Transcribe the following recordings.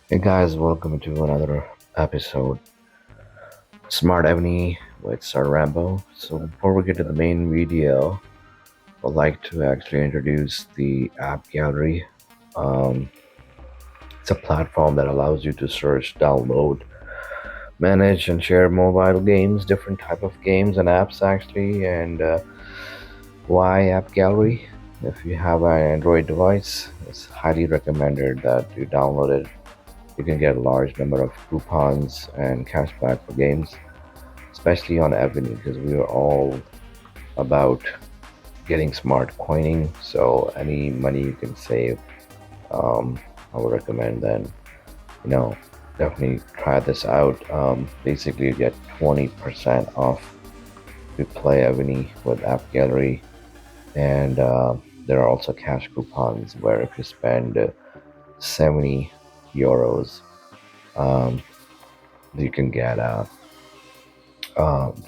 Hey guys, welcome to another episode. Smart Evony with Sir Rambo. So before we get to the main video, I'd like to actually introduce the AppGallery. Um, it's a platform that allows you to search, download, manage, and share mobile games, different type of games and apps actually. And why AppGallery? If you have an Android device, it's highly recommended that you download it. You can get a large number of coupons and cashback for games, especially on Evony, because we are all about getting smart coining. So any money you can save, I would recommend then, you know, definitely try this out. Basically, you get 20% off if you play Evony with AppGallery, and there are also cash coupons where if you spend 70 euros, um, you can get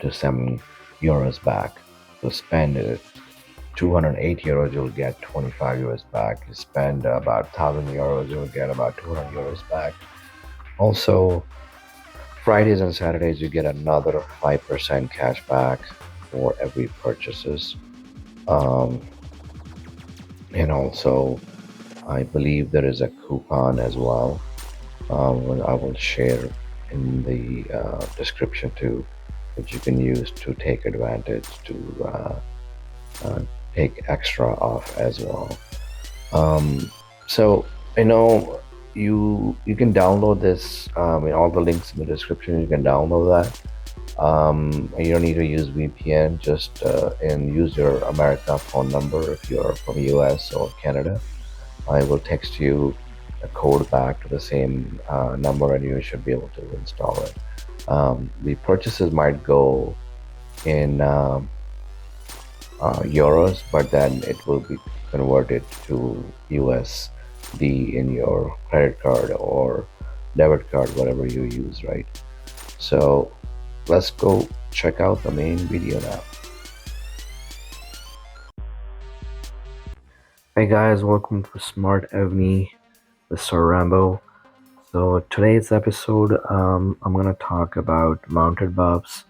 just 7 euros back. So spend 208 euros, you'll get 25 euros back. You spend about 1,000 euros, you'll get about 200 euros back. Also, Fridays and Saturdays, you get another 5% cash back for every purchases. Um, and also, I believe there is a coupon as well. I will share in the description too, which you can use to take advantage to uh, take extra off as well. Um, so I know you can download this. In all the links in the description, you can download that. You don't need to use VPN. Just and use your America phone number if you're from US or Canada. I will text you a code back to the same number, and you should be able to install it. The purchases might go in euros, but then it will be converted to USD in your credit card or debit card, whatever you use, right? So let's go check out the main video now. Hey guys, welcome to Smart Evony with Sir Rambo. So today's episode, I'm gonna talk about mounted buffs,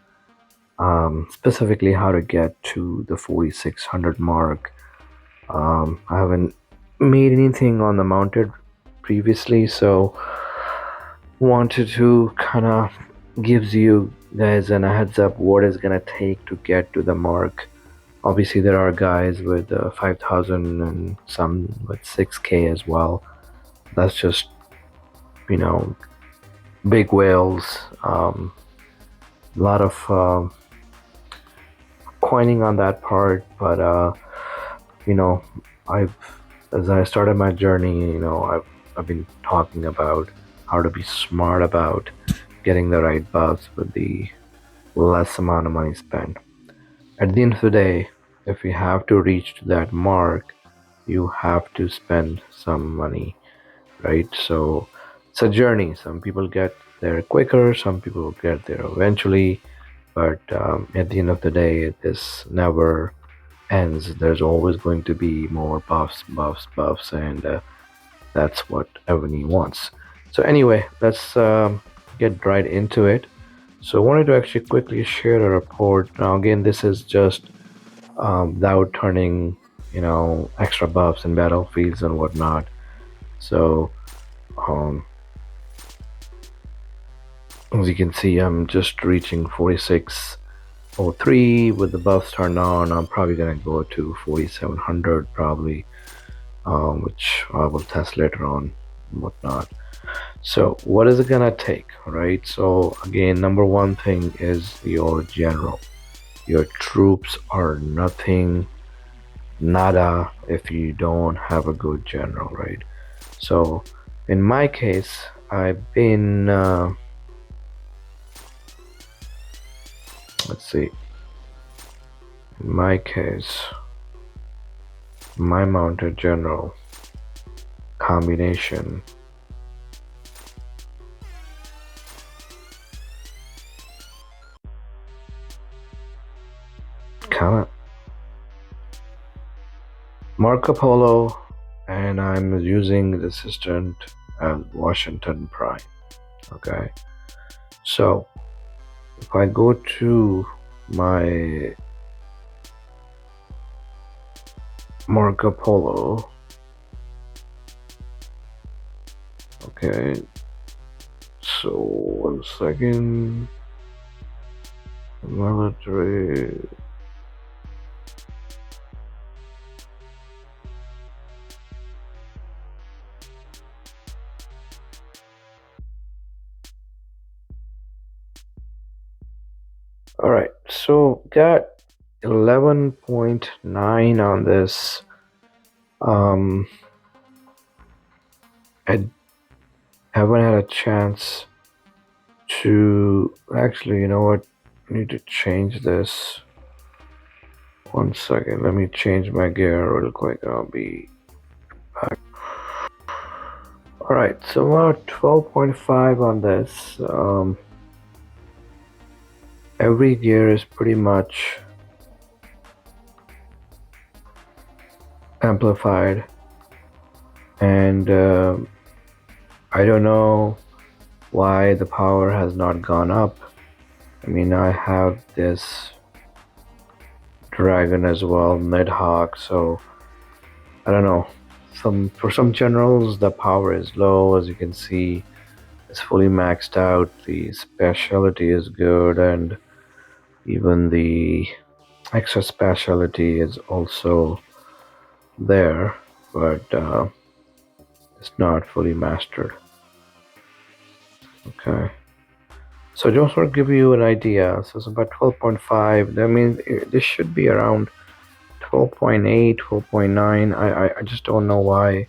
specifically how to get to the 4600 mark. I haven't made anything on the mounted previously, so wanted to kind of gives you guys a heads up what it's gonna take to get to the mark. Obviously, there are guys with 5,000 and some with 6K as well. That's just, you know, big whales. A lot of coining on that part, but you know, I've as I started my journey, I've been talking about how to be smart about getting the right buffs with the less amount of money spent. At the end of the day, if you have to reach to that mark, you have to spend some money, right? So it's a journey. Some people get there quicker, some people get there eventually, but at the end of the day, this never ends. There's always going to be more buffs, buffs, buffs, and that's what Evony wants. So anyway, let's get right into it. So I wanted to actually quickly share a report. Now again, this is just without turning, extra buffs and battlefields and whatnot. So um, as you can see, I'm just reaching 4603 with the buffs turned on. I'm probably gonna go to 4700 probably, which I will test later on and whatnot. So what is it gonna take, right? So again, number one thing is your general. Your troops are nothing, nada, if you don't have a good general, right? So in my case, I've been let's see, in my case, my mounted general combination kind of Marco Polo, and I'm using the assistant as Washington Prime. Okay, so if I go to my Marco Polo, okay, so 1 second, military. All right, so got 11.9 on this. I haven't had a chance to actually, you know what? I need to change this. 1 second, let me change my gear real quick. I'll be back. All right, so about 12.5 on this. Every gear is pretty much amplified, and I don't know why the power has not gone up. I mean, I have this dragon as well, Midhawk, so I don't know. For some generals the power is low, as you can see. It's fully maxed out. The specialty is good, and even the extra specialty is also there, but it's not fully mastered. Okay, so just want to give you an idea. So it's about 12.5. That means this should be around 12.8, 12.9. I just don't know why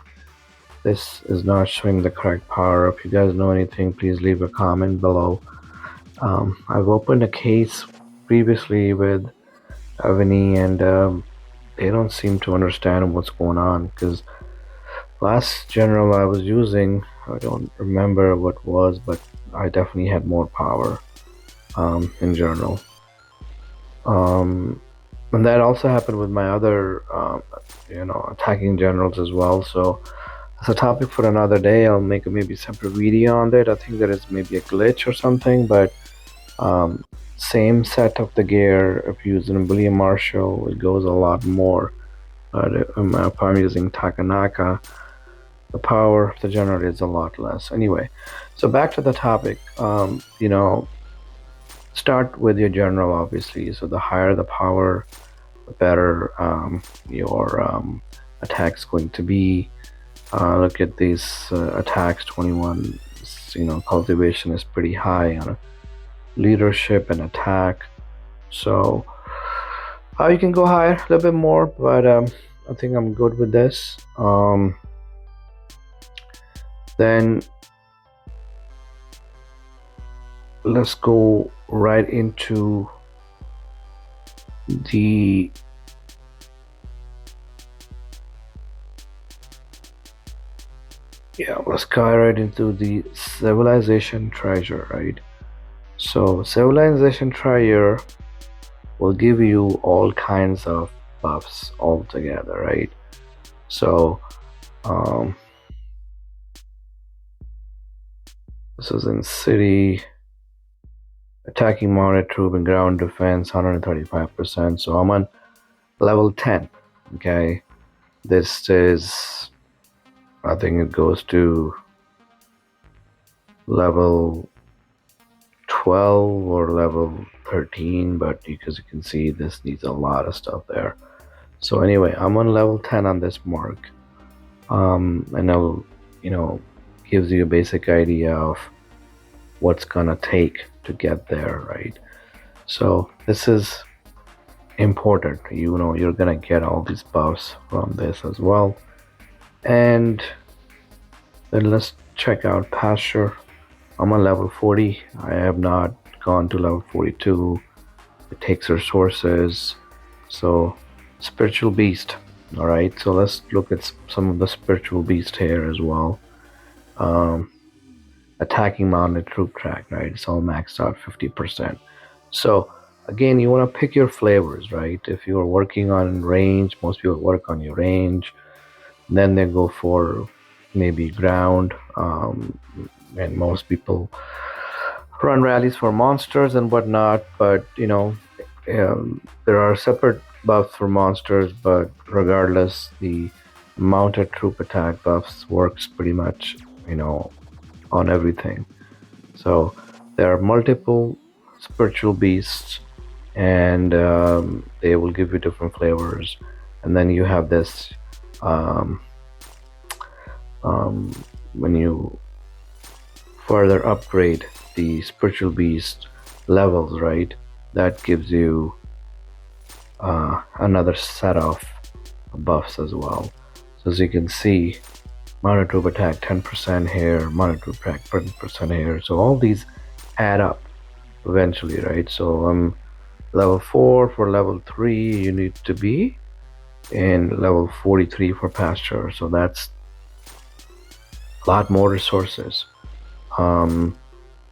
this is not showing the correct power. If you guys know anything, please leave a comment below. I've opened a case previously with Evony, and they don't seem to understand what's going on, because last general I was using, I don't remember what was, but I definitely had more power in general. And that also happened with my other attacking generals as well. So it's a topic for another day. I'll make a maybe separate video on that. I think there is maybe a glitch or something, but same set of the gear, if you use an William Marshall, it goes a lot more. But if I'm using Takanaka, the power of the generator is a lot less. Anyway, so back to the topic. Start with your general, obviously. So the higher the power, the better your attack's going to be. Look at these attacks. 21. Cultivation is pretty high on leadership and attack. So you can go higher, a little bit more, but I think I'm good with this. Then let's go right into the let's go right into the civilization treasure, right? So civilization treasure will give you all kinds of buffs all together, right? So this is in city, attacking mounted troop and ground defense 135%. So I'm on level 10. Okay, this is, I think it goes to level 12 or level 13, but because you can see this needs a lot of stuff there. So anyway, I'm on level 10 on this mark, and I'll gives you a basic idea of what's gonna take to get there, right? So this is important. You're gonna get all these buffs from this as well. And then let's check out pasture. I'm on level 40. I have not gone to level 42. It takes resources. So spiritual beast. All right, so let's look at some of the spiritual beast here as well. Attacking mounted troop track, right? It's all maxed out 50%. So again, you want to pick your flavors, right? If you're working on range, most people work on your range. Then they go for maybe ground. And most people run rallies for monsters and whatnot, but there are separate buffs for monsters, but regardless, the mounted troop attack buffs works pretty much on everything. So there are multiple spiritual beasts, and they will give you different flavors. And then you have this um, when you further upgrade the spiritual beast levels, right? That gives you another set of buffs as well. So as you can see, mounted troop attack 10% here, mounted troop attack 10% here. So all these add up eventually, right? So level 4 for level 3, you need to be in level 43 for pasture. So that's a lot more resources.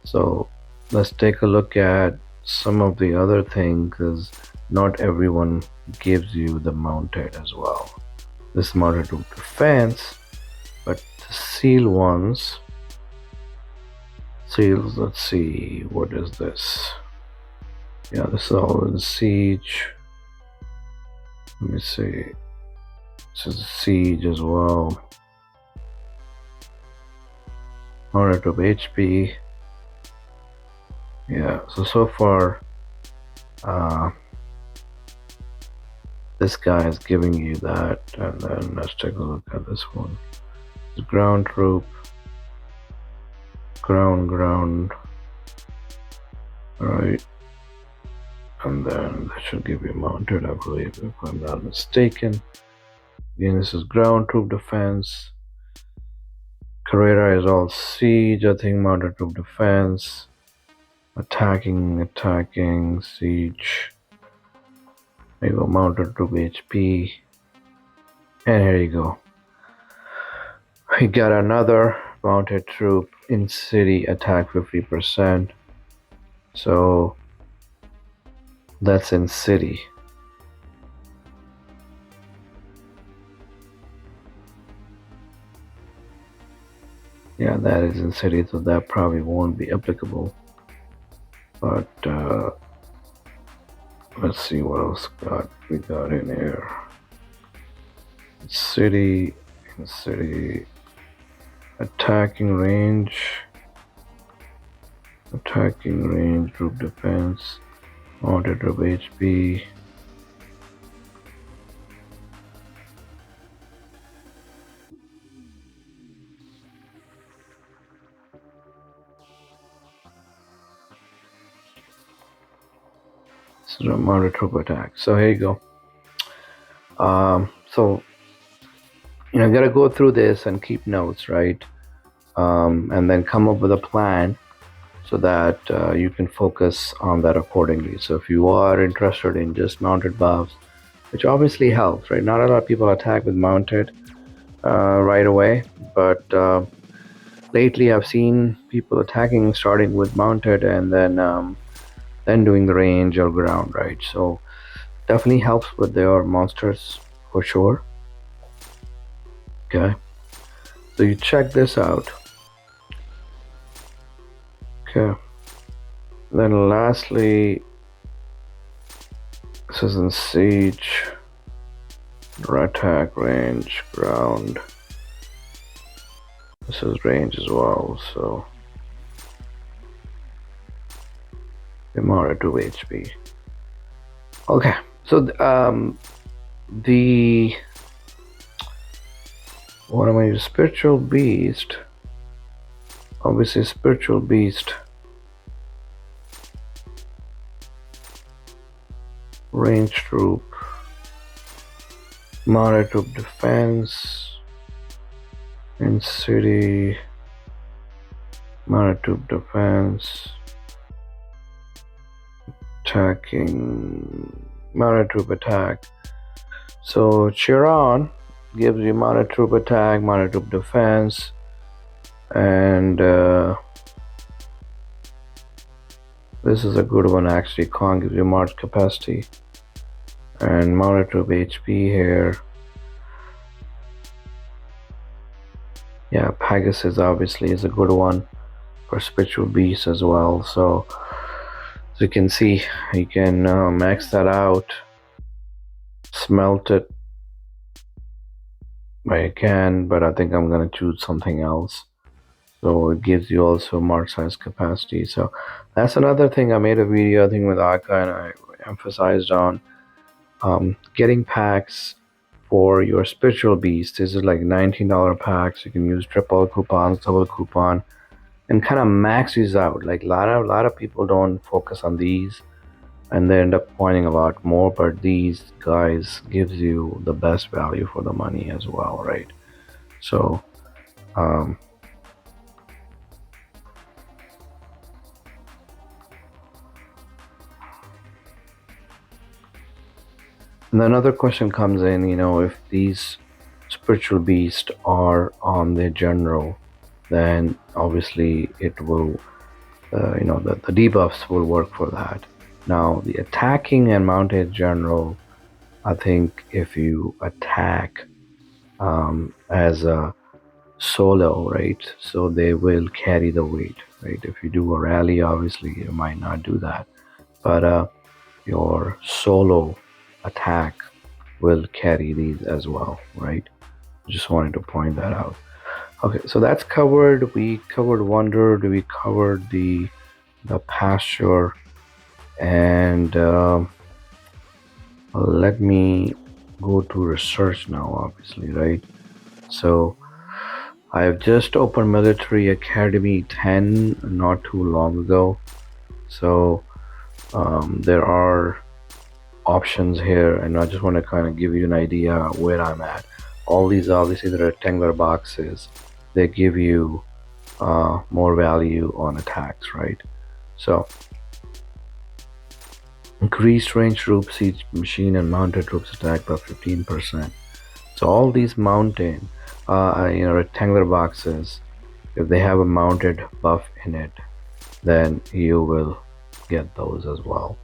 So let's take a look at some of the other things, because not everyone gives you the mounted as well. This is mounted to defense, but the seal ones, seals, let's see, what is this? Yeah, this is all in siege. Let me see. This is siege as well. Mounted to HP. Yeah, so far this guy is giving you that. And then let's take a look at this one. It's ground troop, ground. Alright, and then that should give you mounted, I believe, if I'm not mistaken. Again, this is ground troop defense. Carrera is all siege, I think. Mounted troop defense, attacking, siege. There you go, mounted troop HP. And here you go. We got another mounted troop in city attack 50%. So that's in city. Yeah, that is in city, so that probably won't be applicable. But let's see what else we got in here. City, attacking range, group defense, mounted troop HP. This is a mounted troop attack. So here you go. So you gotta go through this and keep notes, right? And then come up with a plan so that you can focus on that accordingly. So if you are interested in just mounted buffs, which obviously helps, right? Not a lot of people attack with mounted right away, but lately I've seen people attacking starting with mounted and then doing the range or ground, right? So definitely helps with their monsters for sure. Okay, so you check this out. Okay, then lastly, this is in siege, attack, range, ground. This is range as well, so mounted to HP. Okay, so the what am I using? Spiritual beast. Obviously, spiritual beast. Range troop. Mounted troop defense. In city. Mounted troop defense. Attacking. Mounted troop attack. So Chiron gives you mounted troop attack, mounted troop defense, and this is a good one actually. Khan gives you march capacity and mounted troop HP here. Yeah, Pegasus obviously is a good one for spiritual beasts as well. So as you can see, you can max that out, smelt it I can, but I think I'm gonna choose something else. So it gives you also mark size capacity. So that's another thing. I made a video, I think, with Aka, and I emphasized on getting packs for your spiritual beast. This is like $19 packs. You can use triple coupons, double coupon, and kind of max these out. Like a lot of people don't focus on these, and they end up pointing a lot more. But these guys gives you the best value for the money as well, right? So um, and another question comes in, if these spiritual beasts are on the general, then obviously it will, the debuffs will work for that. Now, the attacking and mounted general, I think if you attack as a solo, right, so they will carry the weight, right? If you do a rally, obviously you might not do that, but your solo attack will carry these as well, right? Just wanted to point that out. Okay, so that's covered. We covered Wondered, we covered the pasture, and let me go to research now, obviously, right? So I've just opened Military Academy 10 not too long ago. So there are options here, and I just want to kind of give you an idea where I'm at. All these, obviously, the rectangular boxes, they give you more value on attacks, right? So increased range troops, each machine and mounted troops attack by 15%. So all these mountain rectangular boxes, if they have a mounted buff in it, then you will get those as well.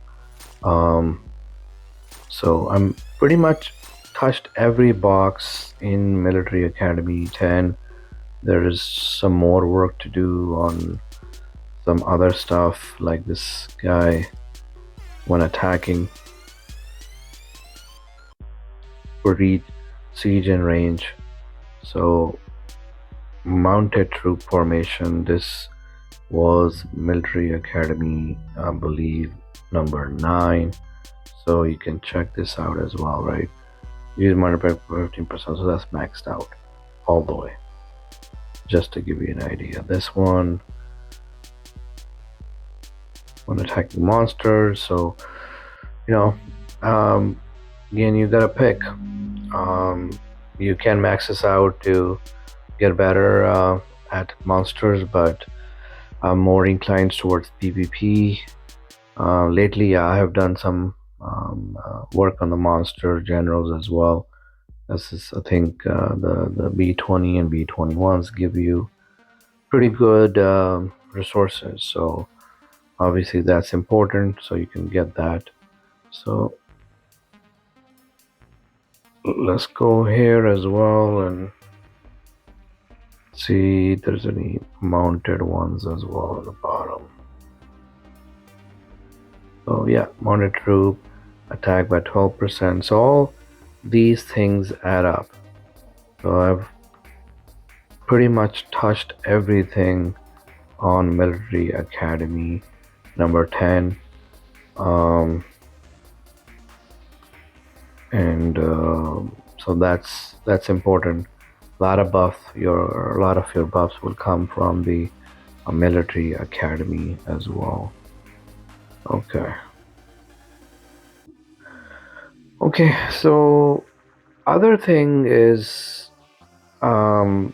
So I'm pretty much touched every box in Military Academy 10. There is some more work to do on some other stuff, like this guy when attacking for each siege and range. So mounted troop formation, this was Military Academy, I believe, number 9. So you can check this out as well, right? Use multiplier 15%, so that's maxed out all the way. Just to give you an idea, this one when attacking monsters. So again, you gotta pick. You can max this out to get better at monsters, but I'm more inclined towards PvP. Lately, I have done some work on the monster generals as well. This is, I think, the B20 and B21s give you pretty good resources. So obviously that's important, so you can get that. So let's go here as well and see if there's any mounted ones as well at the bottom. So yeah, mounted troop, attack by 12%. So all these things add up. So I've pretty much touched everything on Military Academy number 10. And so that's important. A lot of your buffs will come from the Military Academy as well. Okay, so other thing is when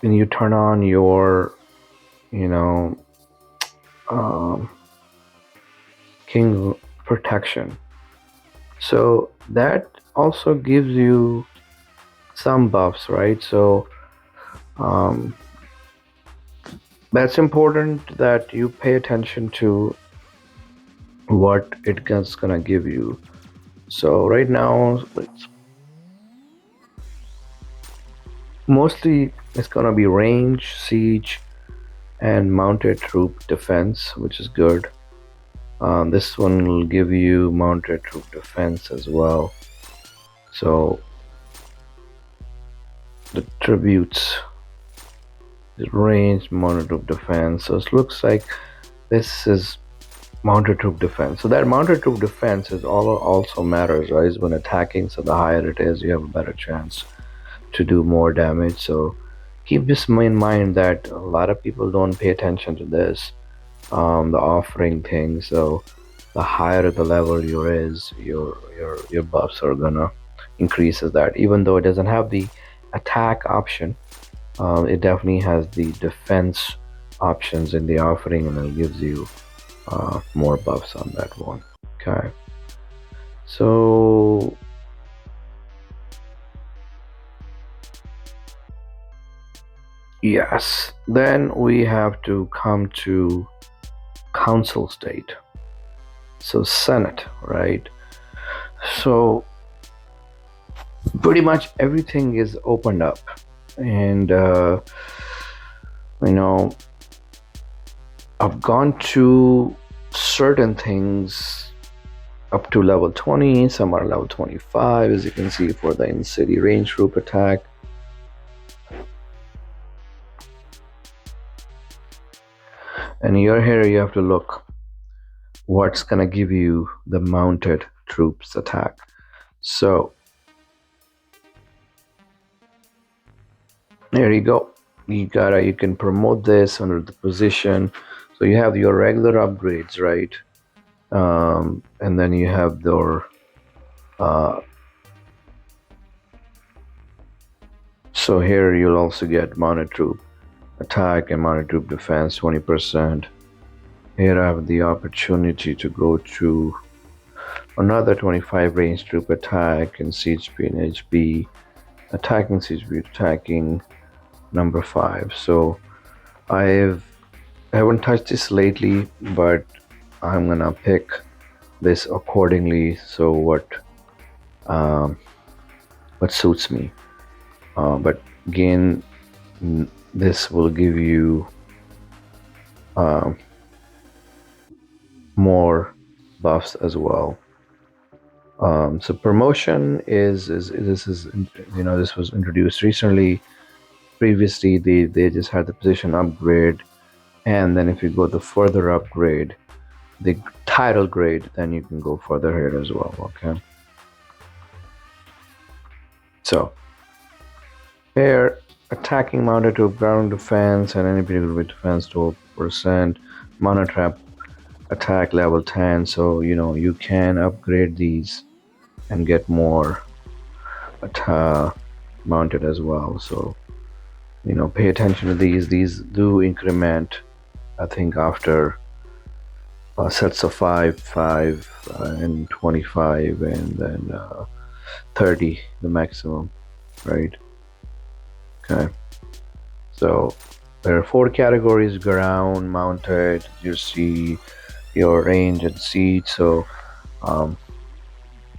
you turn on your king protection, so that also gives you some buffs, right? So that's important that you pay attention to what it's gonna give you. So right now, mostly It's gonna be range, siege, and mounted troop defense, which is good. This one will give you mounted troop defense as well. So the tributes, the range, mounted troop defense. So it looks like this is mounted troop defense. So that mounted troop defense is also matters, right? When attacking, so the higher it is, you have a better chance to do more damage. So keep this in mind that a lot of people don't pay attention to this, the offering thing. So the higher the level your buffs are gonna increases that. Even though it doesn't have the attack option, it definitely has the defense options in the offering, and it gives you more buffs on that one. Okay, so yes, then we have to come to council state. So Senate, right? So pretty much everything is opened up, and you know, I've gone to certain things up to level 20, some are level 25, as you can see for the in-city range troop attack. And here you have to look what's gonna give you the mounted troops attack. So there you go. You can promote this under the position. So you have your regular upgrades, right? And then you have your so here you'll also get mounted troop attack and mounted troop defense 20%. Here I have the opportunity to go to another 25 range troop attack and siege speed and HB attacking, siege speed attacking number 5. So I haven't touched this lately, but I'm gonna pick this accordingly. So what suits me. But again, this will give you more buffs as well. So promotion is this was introduced recently. Previously they just had the position upgrade, and then if you go the further upgrade, the title grade, then you can go further here as well. Okay, so here attacking mounted to ground defense and any particular defense 12%, mounted trap attack level 10. So you can upgrade these and get more mounted as well. So pay attention to these do increment, I think, after sets of 5 and 25 and then 30 the maximum, right? Okay, so there are 4 categories: ground, mounted, you see your range and siege. So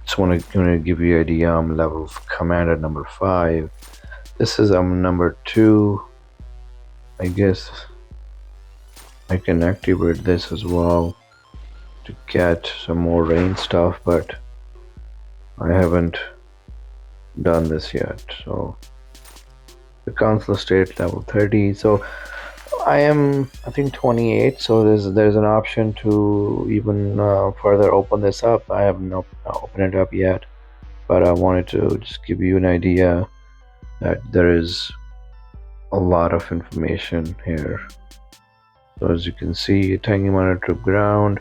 just want to give you an idea. I'm level of commander number 5. This is number 2. I guess I can activate this as well to get some more range stuff, but I haven't done this yet. So the council state level 30. So I think 28. So there's an option to even further open this up. I haven't opened it up yet, but I wanted to just give you an idea that there is a lot of information here. So as you can see, attacking mounted troop ground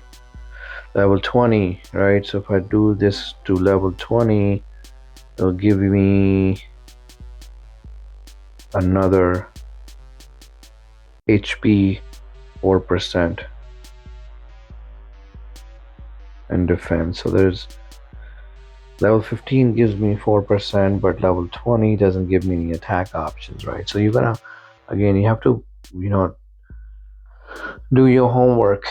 level 20, right? So if I do this to level 20, it'll give me another HP 4% and defense. So there's level 15 gives me 4%, but level 20 doesn't give me any attack options, right? So you have to do your homework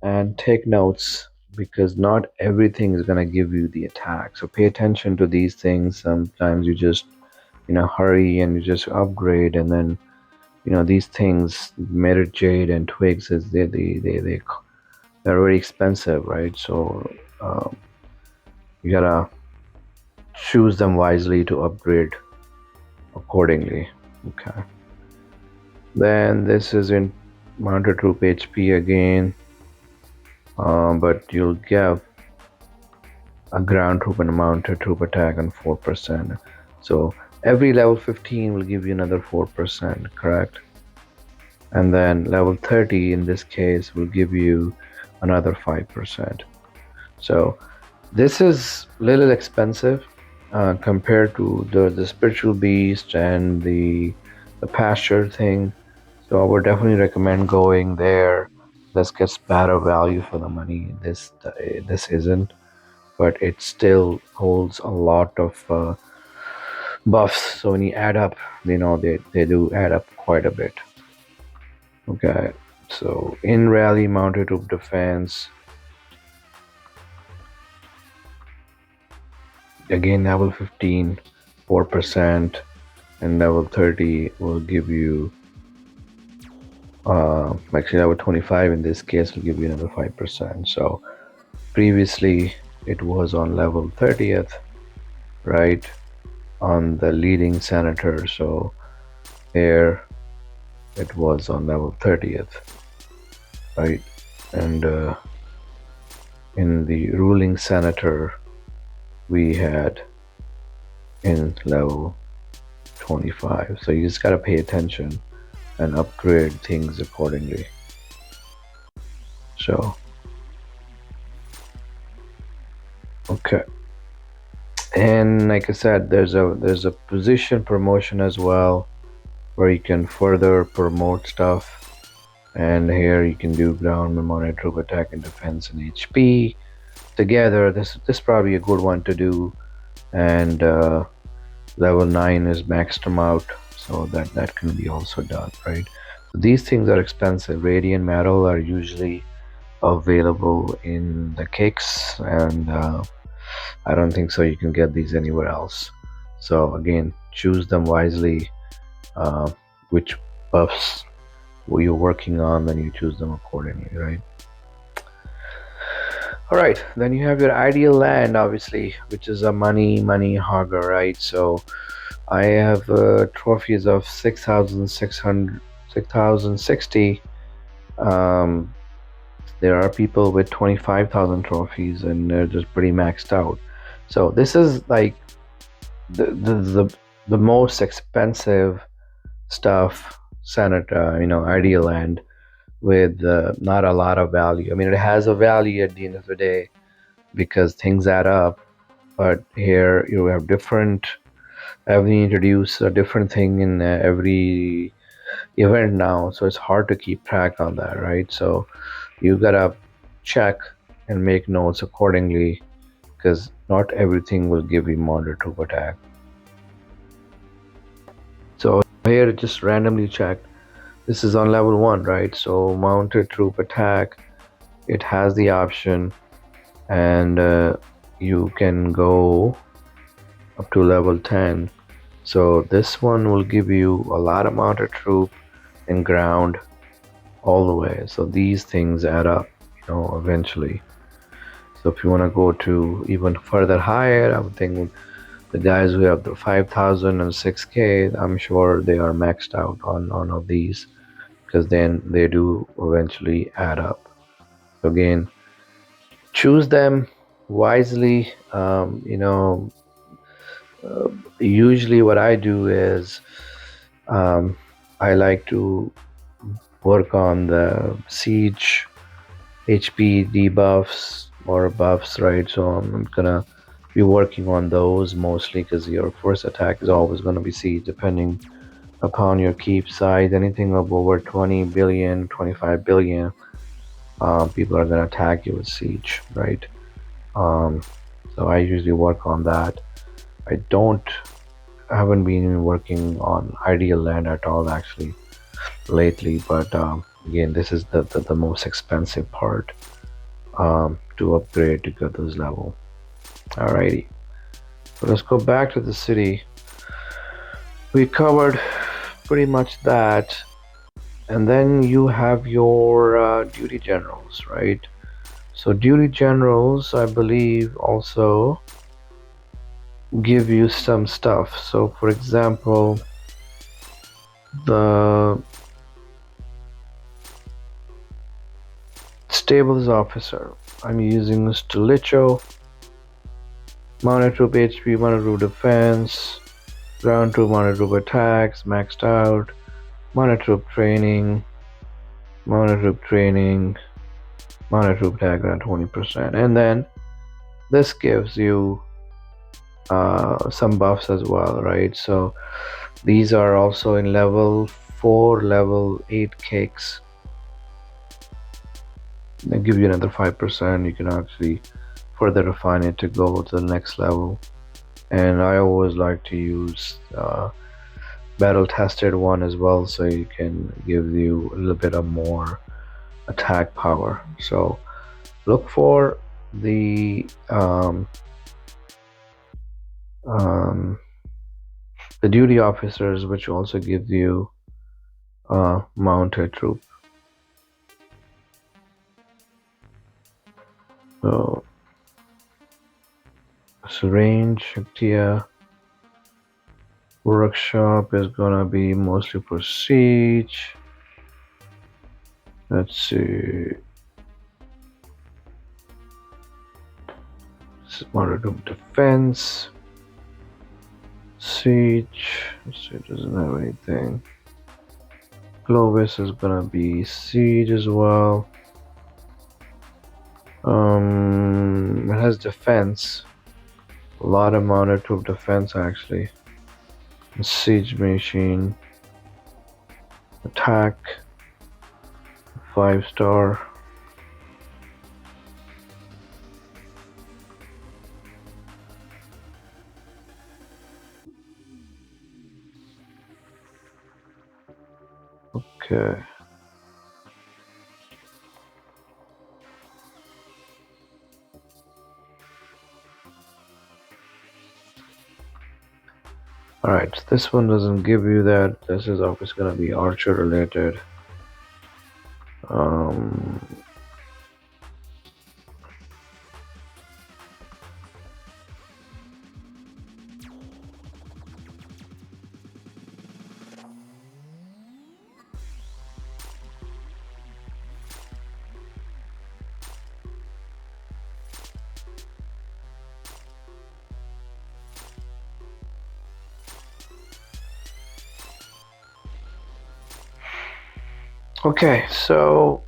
and take notes, because not everything is gonna give you the attack. So pay attention to these things. Sometimes you just in a hurry and you just upgrade, and then these things, merit jade and twigs, is they're very expensive, right? So um, you gotta choose them wisely to upgrade accordingly. Okay. Then this is in mounted troop HP again, but you'll get a ground troop and a mounted troop attack on 4%. So every level 15 will give you another 4%, correct? And then level 30 in this case will give you another 5%. So this is a little expensive compared to the spiritual beast and the pasture thing. So I would definitely recommend going there. This gets better value for the money. This isn't, but it still holds a lot of buffs. So when you add up, they do add up quite a bit. Okay, so in rally mounted troop defense, again level 15, 4%, and level 30 will give you actually level 25 in this case will give you another 5%. So previously it was on level 30th, right, on the leading senator. So here it was on level 30th, right, and in the ruling senator we had in level 25. So you just got to pay attention and upgrade things accordingly. So okay, and like I said, there's a position promotion as well where you can further promote stuff, and here you can do ground, mounted troop attack and defense and HP together. This is probably a good one to do, and level 9 is maxed them out, so that can be also done, right? So these things are expensive. Radiant metal are usually available in the kicks, and I don't think so you can get these anywhere else. So again, choose them wisely, which buffs you're working on, then you choose them accordingly, right? All right, then you have your ideal land, obviously, which is a money hogger, right? So I have trophies of 6,600, 6,060. There are people with 25,000 trophies, and they're just pretty maxed out. So this is like the most expensive stuff, Senate, ideal land with not a lot of value. I mean, it has a value at the end of the day because things add up. But here you have different. Evony introduce a different thing in every event now, so it's hard to keep track on that, right? So you gotta check and make notes accordingly, because not everything will give you mounted troop attack. So here it just randomly checked. This is on level 1, right? So mounted troop attack, it has the option, and you can go up to level 10. So this one will give you a lot of mounted troop and ground all the way. So these things add up, eventually. So if you want to go to even further higher, I would think the guys who have the 5,000 and 6K, I'm sure they are maxed out on of these, because then they do eventually add up. So again, choose them wisely. Usually what I do is I like to work on the siege HP debuffs or buffs, right? So I'm gonna be working on those mostly, because your first attack is always going to be siege, depending upon your keep size. Anything of over 20 billion, 25 billion, people are going to attack you with siege, right? So I usually work on that. I haven't been working on ideal land at all actually lately, but again, this is the most expensive part to upgrade to get this level. Alrighty, so let's go back to the city. We covered pretty much that. And then you have your duty generals, right? So duty generals, I believe, also give you some stuff. So for example, the stables officer, I'm using Stilicho, mounted troop HP, mounted troop defense, ground troop, mounted troop attacks, maxed out, mounted troop training, mounted troop training, mounted troop attack around 20%. And then this gives you some buffs as well, right? So these are also in level 4, level 8 cakes. They give you another 5%. You can actually further refine it to go to the next level. And I always like to use battle tested one as well, so you can give you a little bit of more attack power. So look for the duty officers, which also gives you mounted troop. So range, Shaktiya, workshop is gonna be mostly for siege. Let's see. Modern defense, siege. Let's see, it doesn't have anything. Clovis is gonna be siege as well. It has defense. A lot of mounted troop defense actually. Siege machine. Attack. 5-star. Okay. Alright, this one doesn't give you that. This is always gonna be archer related. Okay, so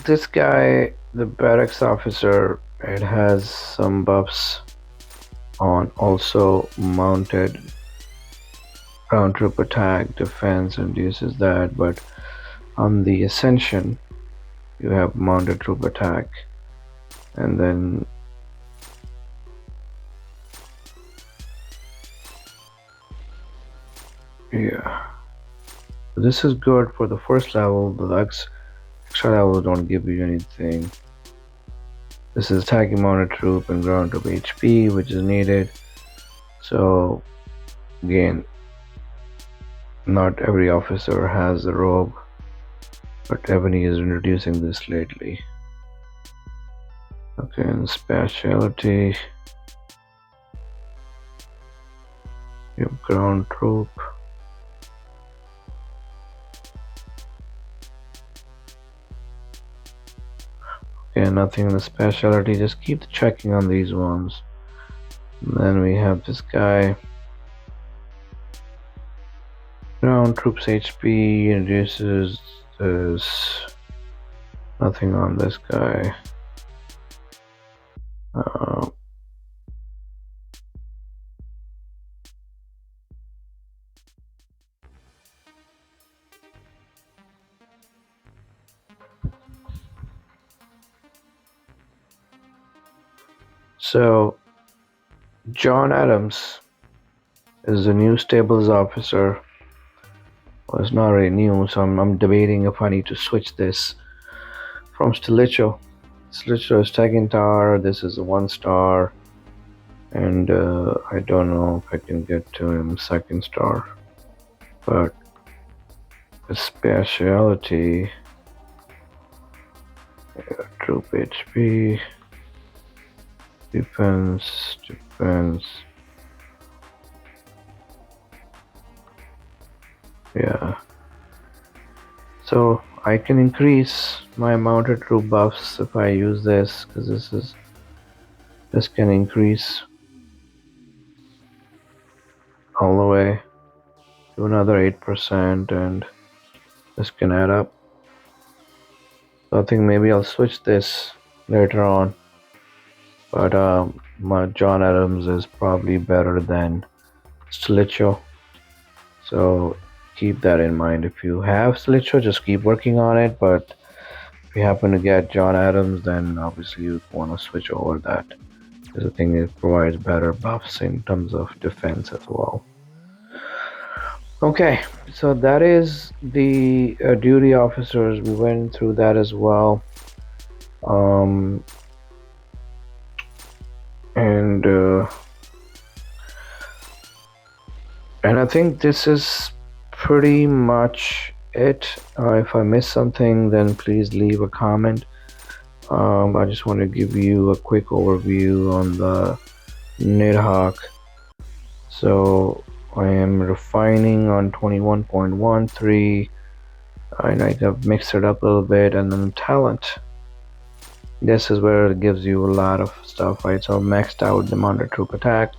this guy, the barracks officer, it has some buffs on also mounted ground troop attack, defense, reduces that, but on the ascension you have mounted troop attack, and then yeah, this is good for the first level. The extra levels don't give you anything. This is attacking mounted troop and ground troop HP, which is needed. So again, not every officer has the robe, but Evony is introducing this lately. Okay, and specialty, you have ground troop. Okay, nothing in the specialty, just keep checking on these ones. And then we have this guy. Ground troops HP reduces this. Nothing on this guy. So John Adams is the new stables officer. Well, it's not really new, so I'm debating if I need to switch this from Stilicho. Stilicho is second star, this is a 1-star, and I don't know if I can get to him second star. but specialty troop HP depends. Yeah, so I can increase my mounted troop buffs if I use this, because this can increase all the way to another 8%, and this can add up. So I think maybe I'll switch this later on, but my John Adams is probably better than Slicho, so keep that in mind. If you have Slicho, just keep working on it, but if you happen to get John Adams, then obviously you want to switch over that, because I think it provides better buffs in terms of defense as well. Okay, so that is the duty officers. We went through that as well. And I think this is pretty much it. If I missed something, then please leave a comment. I just want to give you a quick overview on the Nidhogg. So I am refining on 21.13, and I have mixed it up a little bit. And then talent, this is where it gives you a lot of stuff, right? So I maxed out the mounted troop attack.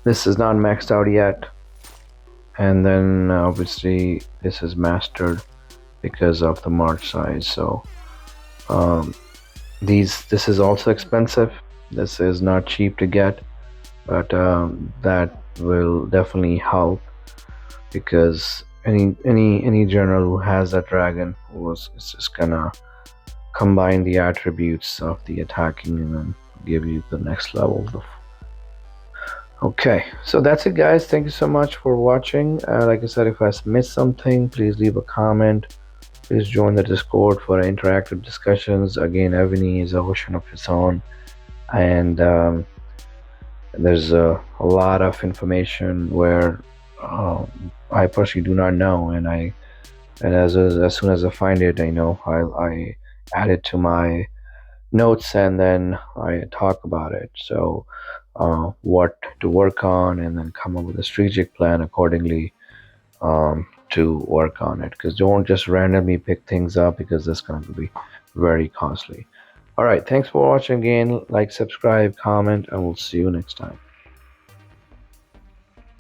This is not maxed out yet, and then obviously this is mastered because of the march size. So this is also expensive. This is not cheap to get, but that will definitely help, because any general who has that dragon is just gonna combine the attributes of the attacking and then give you the next level of. Okay, so that's it, guys. Thank you so much for watching. Like I said, if I missed something, please leave a comment. Please join the Discord for interactive discussions. Again, Evony is a ocean of its own, and there's a lot of information where I personally do not know, and as soon as I find it, I add it to my notes, and then I talk about it. So what to work on, and then come up with a strategic plan accordingly to work on it, because don't just randomly pick things up, because that's going to be very costly. All right, thanks for watching again. Like, subscribe, comment, and we'll see you next time.